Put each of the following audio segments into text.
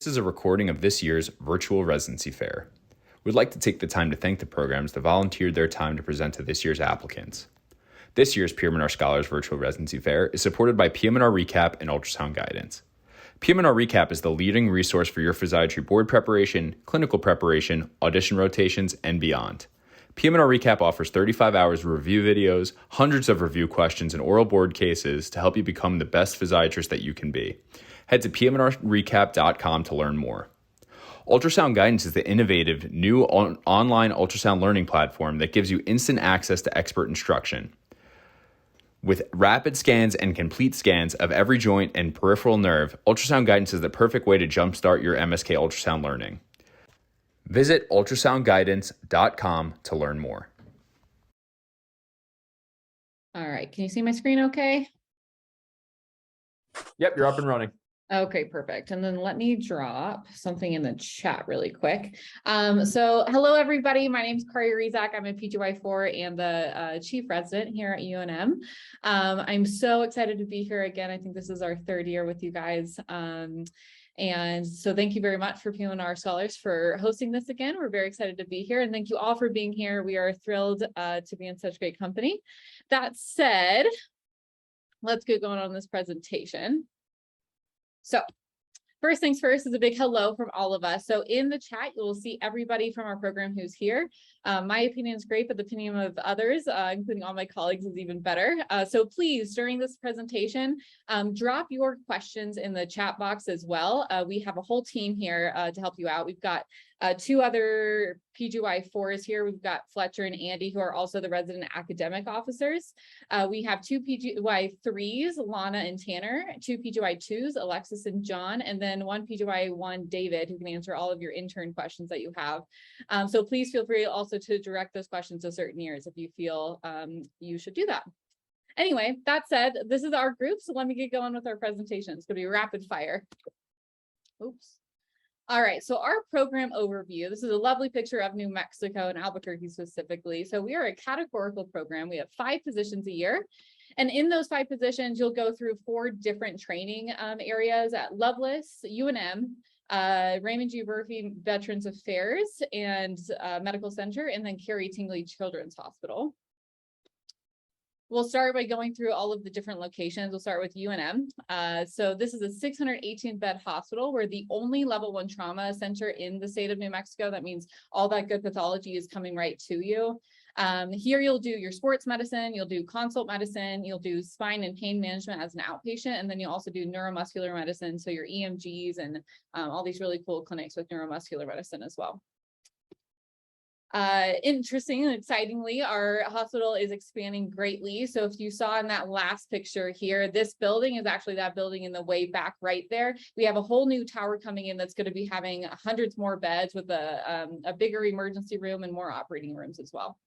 This is a recording of this year's Virtual Residency Fair. We'd like to take the time to thank the programs that volunteered their time to present to this year's applicants. This year's PM&R Scholars Virtual Residency Fair is supported by PM&R Recap and Ultrasound Guidance. PM&R Recap is the leading resource for your physiatry board preparation, clinical preparation, audition rotations, and beyond. PM&R Recap offers 35 hours of review videos, hundreds of review questions, and oral board cases to help you become the best physiatrist that you can be. Head to pmnrrecap.com to learn more. Ultrasound Guidance is the innovative new online ultrasound learning platform that gives you instant access to expert instruction. With rapid scans and complete scans of every joint and peripheral nerve, Ultrasound Guidance is the perfect way to jumpstart your MSK ultrasound learning. Visit ultrasoundguidance.com to learn more. All right, can you see my screen okay? Yep, you're up and running. Okay, perfect. And then let me drop something in the chat really quick. So hello, everybody. My name is Kari Rizak. I'm a PGY4 and the chief resident here at UNM. I'm so excited to be here again. I think this is our third year with you guys. And so thank you very much for PM&R Scholars for hosting this again. We're very excited to be here, and thank you all for being here. We are thrilled to be in such great company. That said, let's get going on this presentation. So first things first is a big hello from all of us. So in the chat, you will see everybody from our program who's here. My opinion is great, but the opinion of others, including all my colleagues, is even better. So please, during this presentation, drop your questions in the chat box as well. We have a whole team here to help you out. We've got two other PGY4s here. We've got Fletcher and Andy, who are also the resident academic officers. We have two PGY3s, Lana and Tanner, two PGY2s, Alexis and John, and then one PGY1, David, who can answer all of your intern questions that you have. So please feel free also to direct those questions to certain years if you feel you should do that. Anyway, that said, this is our group, so let me get going with our presentation. It's going to be rapid fire. Oops. All right, so our program overview. This is a lovely picture of New Mexico and Albuquerque specifically. So we are a categorical program. We have 5 positions a year. And in those 5 positions, you'll go through 4 different training areas at Loveless, UNM, Raymond G Murphy Veterans Affairs and Medical Center, and then Carrie Tingley Children's Hospital. We'll start by going through all of the different locations. We'll start with UNM. So this is a 618-bed hospital. We're the only level 1 trauma center in the state of New Mexico. That means all that good pathology is coming right to you. Here you'll do your sports medicine, you'll do consult medicine, you'll do spine and pain management as an outpatient, and then you'll also do neuromuscular medicine, so your EMGs and all these really cool clinics with neuromuscular medicine as well. Interesting and excitingly, our hospital is expanding greatly. So if you saw in that last picture here, this building is actually that building in the way back right there. We have a whole new tower coming in that's going to be having hundreds more beds with a bigger emergency room and more operating rooms as well.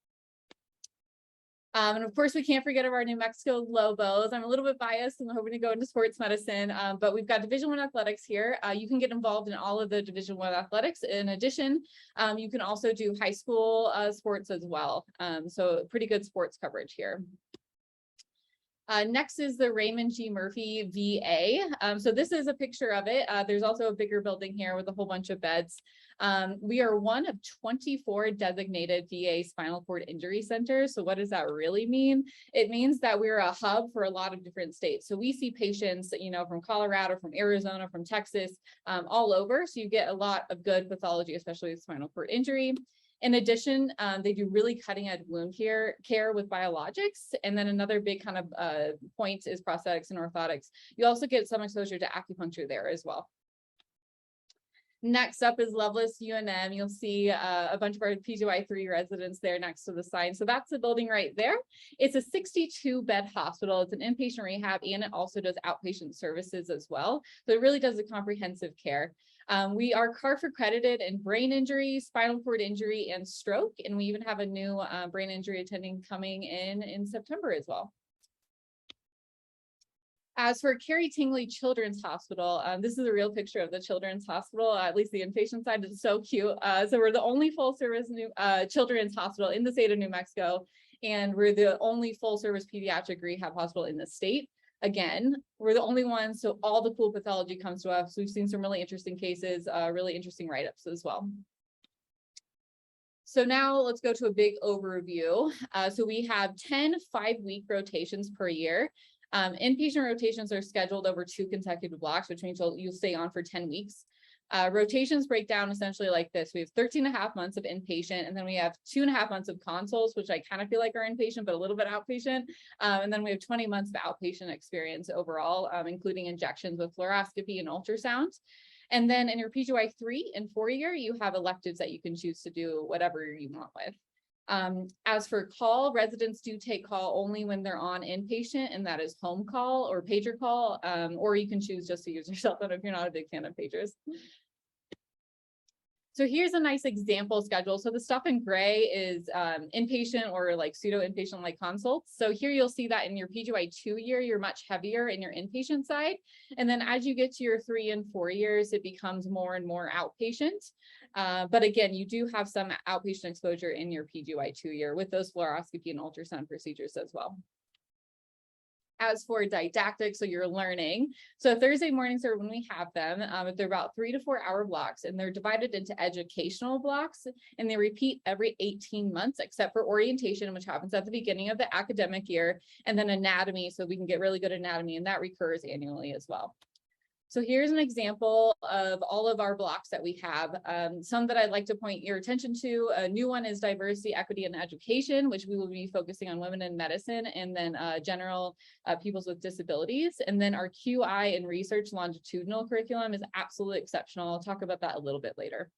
And of course, we can't forget of our New Mexico Lobos. I'm a little bit biased and hoping to go into sports medicine, but we've got Division I athletics here. You can get involved in all of the Division I athletics. In addition, you can also do high school sports as well. So pretty good sports coverage here. Next is the Raymond G Murphy VA. So this is a picture of it. There's also a bigger building here with a whole bunch of beds. We are one of 24 designated VA spinal cord injury centers. So what does that really mean? It means that we're a hub for a lot of different states. So we see patients, you know, from Colorado, from Arizona, from Texas, all over. So you get a lot of good pathology, especially with spinal cord injury. In addition, they do really cutting edge wound care with biologics. And then another big kind of point is prosthetics and orthotics. You also get some exposure to acupuncture there as well. Next up is Loveless UNM. You'll see a bunch of our PGY3 residents there next to the sign. So that's the building right there. It's a 62-bed hospital. It's an inpatient rehab, and it also does outpatient services as well. So it really does a comprehensive care. We are CARF accredited in brain injury, spinal cord injury, and stroke. And we even have a new brain injury attending coming in September as well. As for Carrie Tingley Children's Hospital, this is a real picture of the Children's Hospital, at least the inpatient side is so cute. So we're the only full service children's hospital in the state of New Mexico, and we're the only full service pediatric rehab hospital in the state. again, we're the only ones, so all the cool pathology comes to us. We've seen some really interesting cases, really interesting write-ups as well. So now let's go to a big overview. So we have 10 5-week rotations per year. Inpatient rotations are scheduled over 2 consecutive blocks, which means you'll stay on for 10 weeks. Rotations break down essentially like this. We have 13.5 months of inpatient, and then we have 2.5 months of consults, which I kind of feel like are inpatient, but a little bit outpatient. And then we have 20 months of outpatient experience overall, including injections with fluoroscopy and ultrasound. And then in your PGY 3 and 4 year, you have electives that you can choose to do whatever you want with. As for call, residents do take call only when they're on inpatient, and that is home call or pager call, or you can choose just to use your cell phone if you're not a big fan of pagers. So here's a nice example schedule. So the stuff in gray is inpatient or like pseudo inpatient like consults. So here you'll see that in your PGY 2 year, you're much heavier in your inpatient side. And then as you get to your 3 and 4 years, it becomes more and more outpatient. But again, you do have some outpatient exposure in your PGY 2 year with those fluoroscopy and ultrasound procedures as well. As for didactics, so you're learning. So Thursday mornings are when we have them. They're about 3 to 4 hour blocks, and they're divided into educational blocks, and they repeat every 18 months, except for orientation, which happens at the beginning of the academic year, and then anatomy, so we can get really good anatomy, and that recurs annually as well. So here's an example of all of our blocks that we have. Some that I'd like to point your attention to. A new one is diversity, equity, and education, which we will be focusing on women in medicine, and then general peoples with disabilities. And then our QI and research longitudinal curriculum is absolutely exceptional. I'll talk about that a little bit later.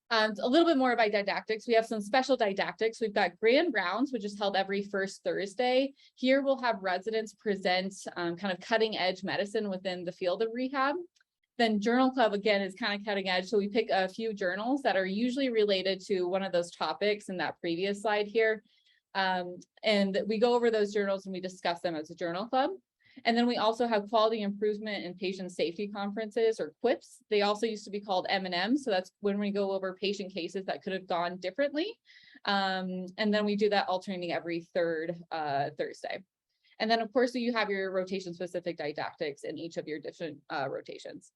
A little bit more about didactics. We have some special didactics. We've got Grand Rounds, which is held every first Thursday. Here we'll have residents present kind of cutting edge medicine within the field of rehab. Then Journal Club, again, is kind of cutting edge. So we pick a few journals that are usually related to one of those topics in that previous slide here. And we go over those journals and we discuss them as a journal club. And then we also have quality improvement and patient safety conferences, or QIPs. They also used to be called M&M. So that's when we go over patient cases that could have gone differently. And then we do that alternating every third Thursday. And then of course, you have your rotation specific didactics in each of your different rotations.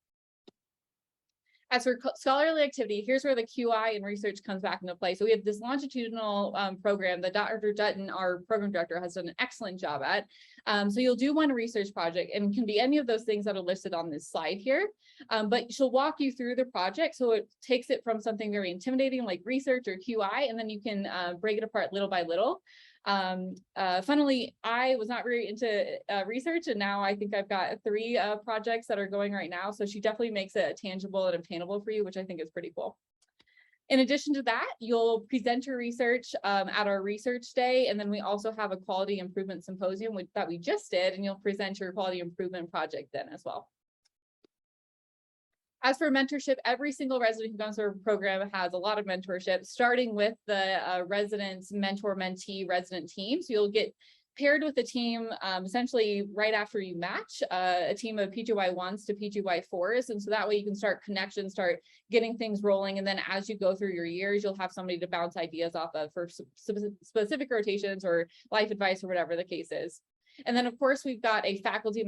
As for scholarly activity, here's where the QI and research comes back into play. So we have this longitudinal program that Dr. Dutton, our program director, has done an excellent job at. So you'll do one research project, and it can be any of those things that are listed on this slide here. But she'll walk you through the project. So it takes it from something very intimidating like research or QI, and then you can break it apart little by little. Funnily, I was not very into research, and now I think I've got 3 projects that are going right now. So she definitely makes it tangible and obtainable for you, which I think is pretty cool. In addition to that, you'll present your research at our research day, and then we also have a quality improvement symposium that we just did, and you'll present your quality improvement project then as well. As for mentorship, every single resident who comes to our program has a lot of mentorship, starting with the residents mentor-mentee resident team. So you'll get paired with a team essentially right after you match, a team of PGY1s to PGY4s. And so that way you can start connections, start getting things rolling. And then as you go through your years, you'll have somebody to bounce ideas off of for specific rotations or life advice or whatever the case is. And then of course, we've got a faculty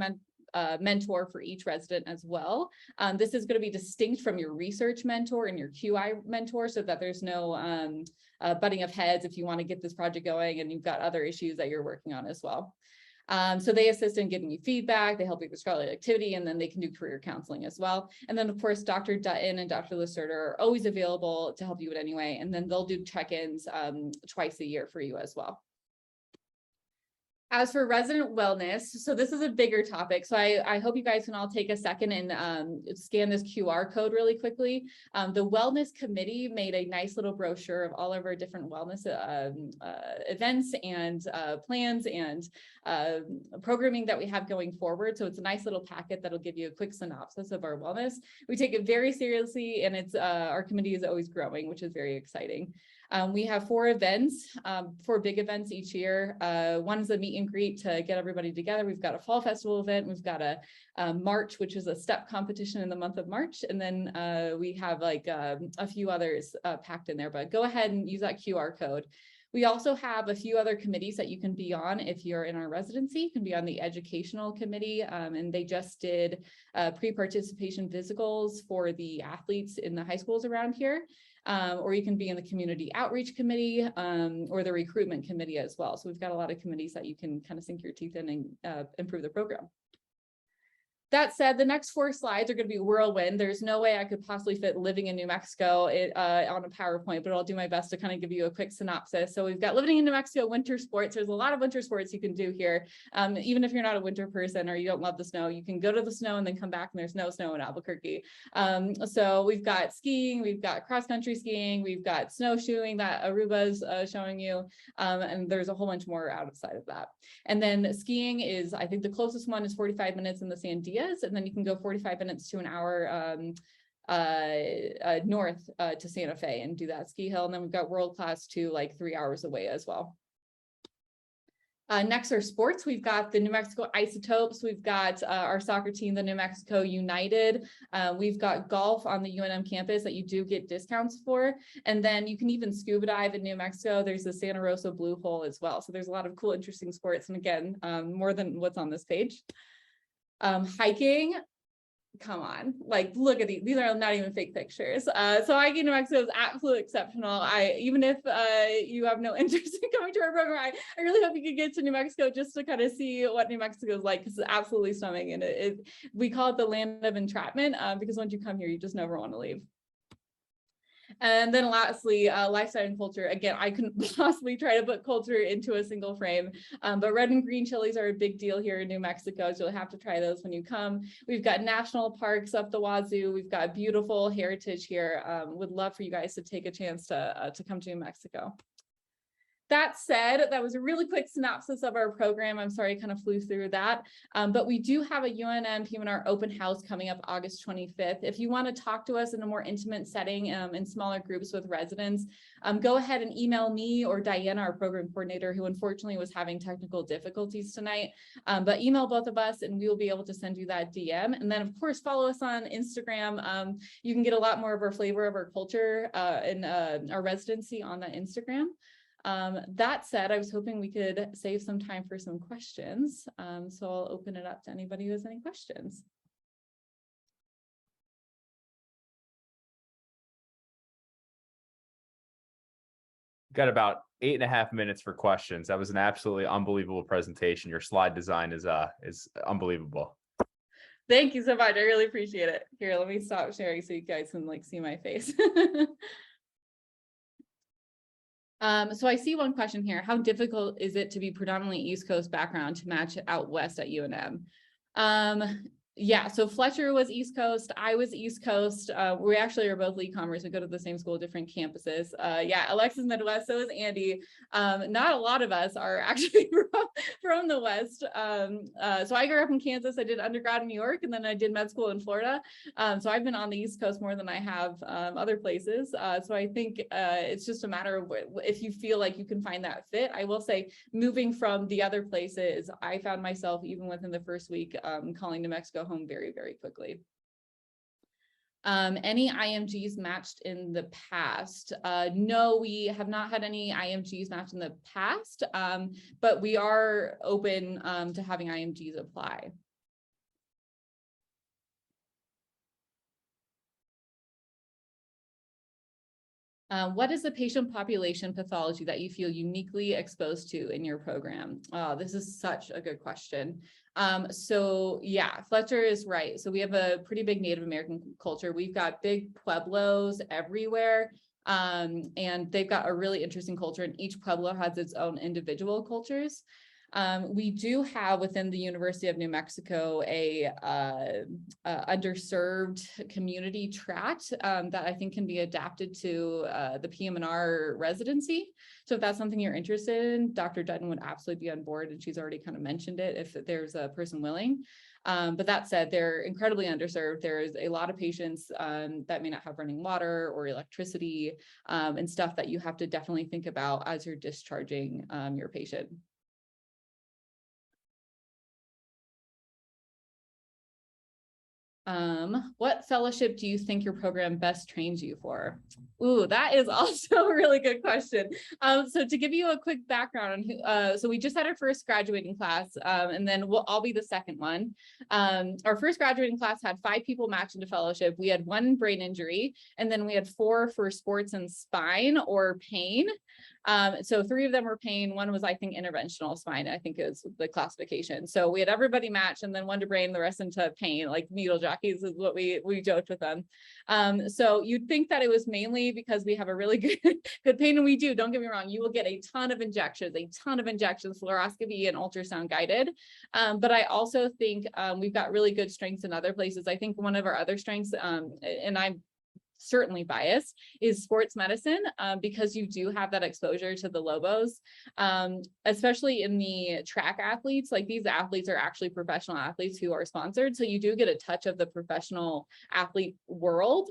mentor for each resident as well. This is going to be distinct from your research mentor and your QI mentor, so that there's no butting of heads if you want to get this project going and you've got other issues that you're working on as well. So they assist in giving you feedback, they help you with scholarly activity, and then they can do career counseling as well. And then of course, Dr. Dutton and Dr. Lacerda are always available to help you in any way. And then they'll do check-ins twice a year for you as well. As for resident wellness, so this is a bigger topic. So I hope you guys can all take a second and scan this QR code really quickly. The Wellness Committee made a nice little brochure of all of our different wellness events and plans and programming that we have going forward. So it's a nice little packet that'll give you a quick synopsis of our wellness. We take it very seriously, and it's our committee is always growing, which is very exciting. We have 4 events, 4 big events each year. One is a meet and greet to get everybody together. We've got a fall festival event. We've got a March, which is a step competition in the month of March. And then we have like a few others packed in there, but go ahead and use that QR code. We also have a few other committees that you can be on if you're in our residency. You can be on the educational committee, and they just did pre-participation physicals for the athletes in the high schools around here. Or you can be in the community outreach committee or the recruitment committee as well. So we've got a lot of committees that you can kind of sink your teeth in and improve the program. That said, the next 4 slides are going to be whirlwind. There's no way I could possibly fit living in New Mexico on a PowerPoint, but I'll do my best to kind of give you a quick synopsis. So we've got living in New Mexico, winter sports. There's a lot of winter sports you can do here. Even if you're not a winter person or you don't love the snow, you can go to the snow and then come back and there's no snow in Albuquerque. So we've got skiing, we've got cross-country skiing, we've got snowshoeing that Aruba's showing you, and there's a whole bunch more outside of that. And then skiing is, I think the closest one is 45 minutes in the Sandia. And then you can go 45 minutes to an hour north to Santa Fe and do that ski hill. And then we've got world class to like 3 hours away as well. Next are sports. We've got the New Mexico Isotopes. We've got our soccer team, the New Mexico United. We've got golf on the UNM campus that you do get discounts for. And then you can even scuba dive in New Mexico. There's the Santa Rosa Blue Hole as well. So there's a lot of cool, interesting sports. And again, more than what's on this page. Hiking, come on, like look at these are not even fake pictures. So hiking in New Mexico is absolutely exceptional. Even if you have no interest in coming to our program, I really hope you could get to New Mexico just to kind of see what New Mexico is like, because it's absolutely stunning. And we call it the land of entrapment because once you come here, you just never want to leave. And then lastly, lifestyle and culture. Again, I couldn't possibly try to put culture into a single frame, but red and green chilies are a big deal here in New Mexico, so you'll have to try those when you come. We've got national parks up the wazoo. We've got beautiful heritage here. Would love for you guys to take a chance to come to New Mexico. That said, that was a really quick synopsis of our program. I'm sorry I kind of flew through that, but we do have a UNM PM&R open house coming up August 25th. If you want to talk to us in a more intimate setting in smaller groups with residents, go ahead and email me or Diana, our program coordinator, who unfortunately was having technical difficulties tonight, but email both of us and we will be able to send you that DM. And then of course, follow us on Instagram. You can get a lot more of our flavor of our culture and our residency on that Instagram. That said, I was hoping we could save some time for some questions. So I'll open it up to anybody who has any questions. Got about 8.5 minutes for questions. That was an absolutely unbelievable presentation. Your slide design is unbelievable. Thank you so much. I really appreciate it. Here, let me stop sharing so you guys can like see my face. So I see one question here. How difficult is it to be predominantly East Coast background to match out West at UNM? Yeah, so Fletcher was East Coast. I was East Coast. We actually are both e-commerce. We go to the same school, different campuses. Yeah, Alexis Midwest, so is Andy. Not a lot of us are actually from the West. So I grew up in Kansas. I did undergrad in New York, and then I did med school in Florida. So I've been on the East Coast more than I have other places. So I think it's just a matter of if you feel like you can find that fit. I will say, moving from the other places, I found myself, even within the first week, calling New Mexico home very, very quickly. Any IMGs matched in the past? No, we have not had any IMGs matched in the past, but we are open to having IMGs apply. What is the patient population pathology that you feel uniquely exposed to in your program? This is such a good question. So yeah, Fletcher is right. So we have a pretty big Native American culture. We've got big pueblos everywhere. And they've got a really interesting culture, and each pueblo has its own individual cultures. We do have within the University of New Mexico a underserved community tract that I think can be adapted to the PM&R residency. So if that's something you're interested in, Dr. Dutton would absolutely be on board, and she's already kind of mentioned it if there's a person willing. But that said, they're incredibly underserved. There's a lot of patients that may not have running water or electricity and stuff that you have to definitely think about as you're discharging your patient. What fellowship do you think your program best trains you for? Ooh, that is also a really good question. So to give you a quick background on who, so we just had our first graduating class, and then I'll be the second one. Our first graduating class had 5 people match into fellowship. We had 1 brain injury, and then we had 4 for sports and spine or pain. So 3 of them were pain. 1 was, I think, interventional spine, I think is the classification. So we had everybody match, and then 1 to brain, the rest into pain, like needle jockeys is what we joked with them. So you'd think that it was mainly because we have a really good pain, and we do, don't get me wrong, you will get a ton of injections, fluoroscopy and ultrasound guided. But I also think we've got really good strengths in other places. I think one of our other strengths, and I'm certainly biased, is sports medicine, because you do have that exposure to the Lobos, especially in the track athletes. Like, these athletes are actually professional athletes who are sponsored. So you do get a touch of the professional athlete world,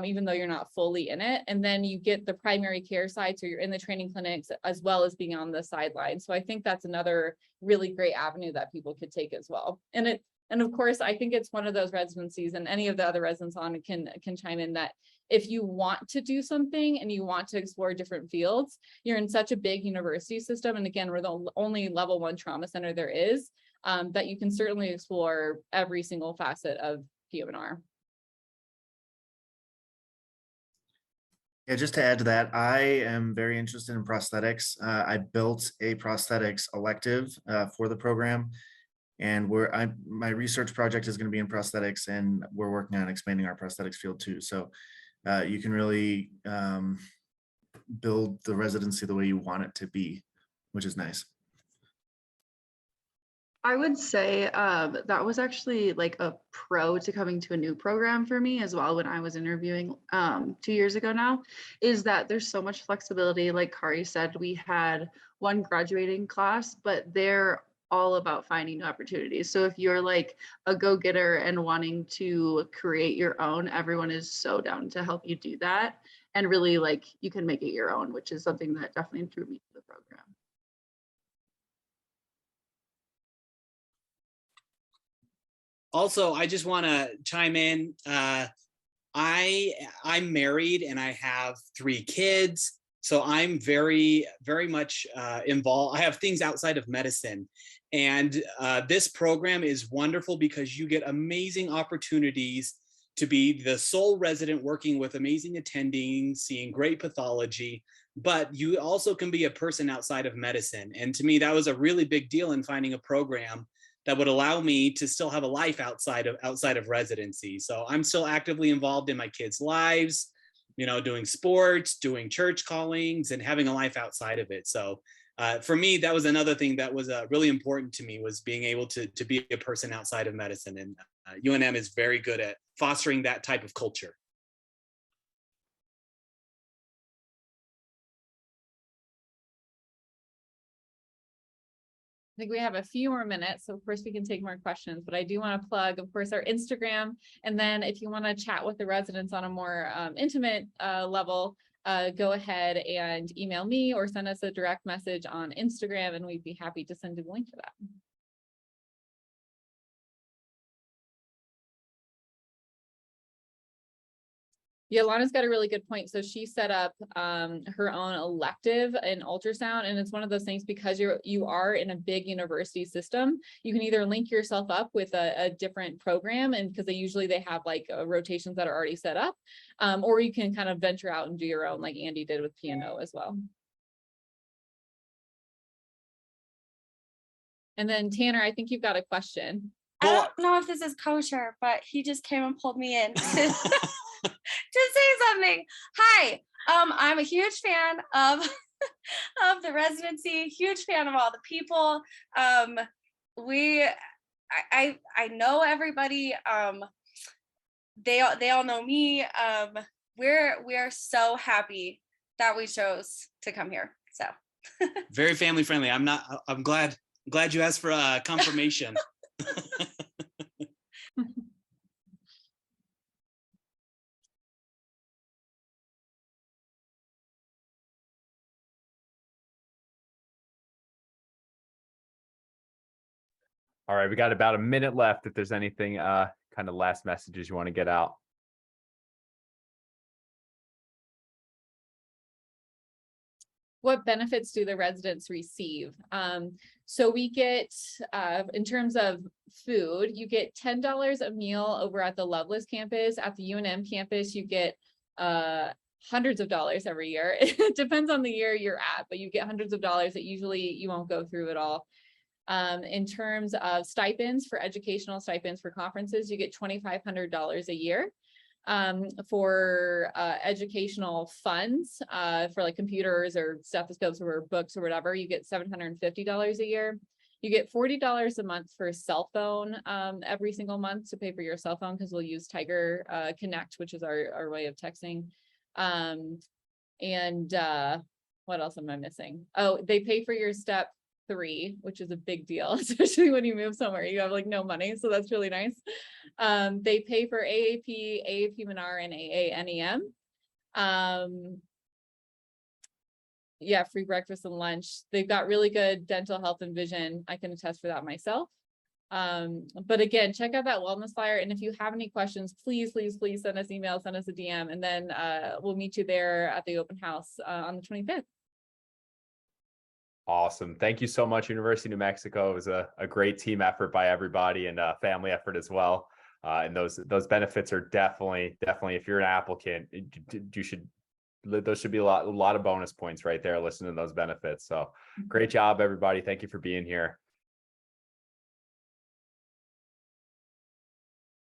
even though you're not fully in it. And then you get the primary care side. So you're in the training clinics as well as being on the sidelines. So I think that's another really great avenue that people could take as well. And of course, I think it's one of those residencies, and any of the other residents on it can chime in, that if you want to do something and you want to explore different fields, you're in such a big university system. And again, we're the only level 1 trauma center there is, that you can certainly explore every single facet of PM&R. Yeah, just to add to that, I am very interested in prosthetics. I built a prosthetics elective for the program. And my research project is going to be in prosthetics, and we're working on expanding our prosthetics field too. So you can really build the residency the way you want it to be, which is nice. I would say that was actually like a pro to coming to a new program for me as well when I was interviewing 2 years ago now, is that there's so much flexibility. Like Kari said, we had 1 graduating class, but they're all about finding new opportunities. So if you're like a go-getter and wanting to create your own, everyone is so down to help you do that. And really, like, you can make it your own, which is something that definitely drew me to the program. Also, I just want to chime in. I'm married and I have 3 kids. So I'm very, very much involved. I have things outside of medicine. And this program is wonderful because you get amazing opportunities to be the sole resident working with amazing attendings, seeing great pathology, but you also can be a person outside of medicine. And to me, that was a really big deal in finding a program that would allow me to still have a life outside of residency. So I'm still actively involved in my kids' lives, you know, doing sports, doing church callings, and having a life outside of it. So for me, that was another thing that was really important to me, was being able to be a person outside of medicine. And UNM is very good at fostering that type of culture. I think we have a few more minutes, so of course we can take more questions, but I do want to plug, of course, our Instagram. And then if you want to chat with the residents on a more intimate level, go ahead and email me or send us a direct message on Instagram, and we'd be happy to send you the link for that. Yolana's got a really good point. So she set up her own elective in ultrasound, and it's one of those things, because you are in a big university system, you can either link yourself up with a different program, and because they have like rotations that are already set up, or you can kind of venture out and do your own, like Andy did with P&O as well. And then Tanner, I think you've got a question. I don't know if this is kosher, but he just came and pulled me in to say something. Hi, I'm a huge fan of of the residency, huge fan of all the people. I know everybody. They all know me. We are so happy that we chose to come here. So very family friendly. I'm glad you asked for confirmation. All right, we got about a minute left if there's anything kind of last messages you want to get out? What benefits do the residents receive? So we get, in terms of food, you get $10 a meal over at the Loveless campus. At the UNM campus, you get hundreds of dollars every year. It depends on the year you're at, but you get hundreds of dollars that usually you won't go through at all. In terms of stipends, for educational stipends for conferences, you get $2,500 a year. For educational funds, for like computers or stethoscopes or books or whatever, you get $750 a year. You get $40 a month for a cell phone every single month to pay for your cell phone, because we'll use Tiger Connect, which is our way of texting. What else am I missing? Oh, they pay for your step 3, which is a big deal, especially when you move somewhere you have like no money, so that's really nice. They pay for AAP, PM&R, and AANEM. Yeah, free breakfast and lunch. They've got really good dental health and vision. I can attest for that myself. But again, check out that wellness flyer, and if you have any questions, please send us email, send us a DM, and then we'll meet you there at the open house on the 25th. Awesome. Thank you so much, University of New Mexico. It was a great team effort by everybody, and a family effort as well. And those benefits are definitely, if you're an applicant, those should be a lot of bonus points right there. Listen to those benefits. So great job, everybody. Thank you for being here.